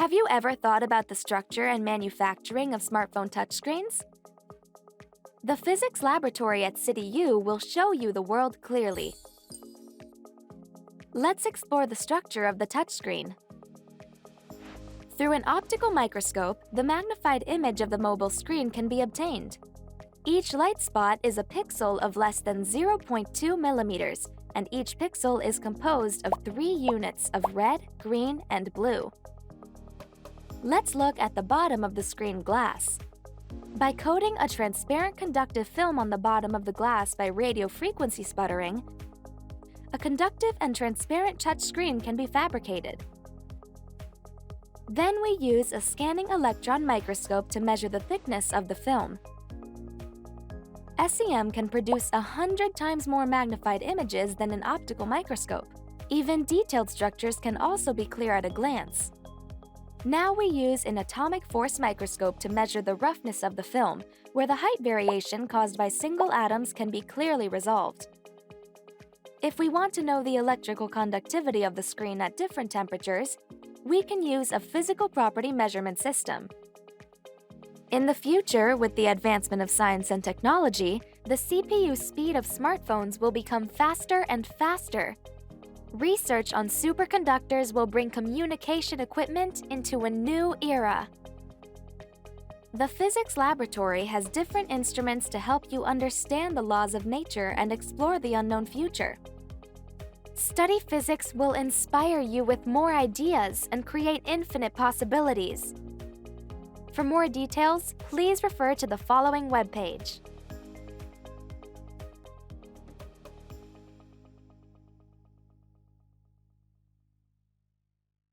Have you ever thought about the structure and manufacturing of smartphone touchscreens? The physics laboratory at CityU will show you the world clearly. Let's explore the structure of the touchscreen. Through an optical microscope, the magnified image of the mobile screen can be obtained. Each light spot is a pixel of less than 0.2 millimeters, and each pixel is composed of 3 units of red, green, and blue. Let's look at the bottom of the screen glass. By coating a transparent conductive film on the bottom of the glass by radio frequency sputtering, a conductive and transparent touch screen can be fabricated. Then we use a scanning electron microscope to measure the thickness of the film. SEM can produce 100 times more magnified images than an optical microscope. Even detailed structures can also be clear at a glance. Now we use an atomic force microscope to measure the roughness of the film, where the height variation caused by single atoms can be clearly resolved. If we want to know the electrical conductivity of the screen at different temperatures, we can use a physical property measurement system. In the future, with the advancement of science and technology, the CPU speed of smartphones will become faster and faster. Research on superconductors will bring communication equipment into a new era. The physics laboratory has different instruments to help you understand the laws of nature and explore the unknown future. Study physics will inspire you with more ideas and create infinite possibilities. For more details, please refer to the following webpage.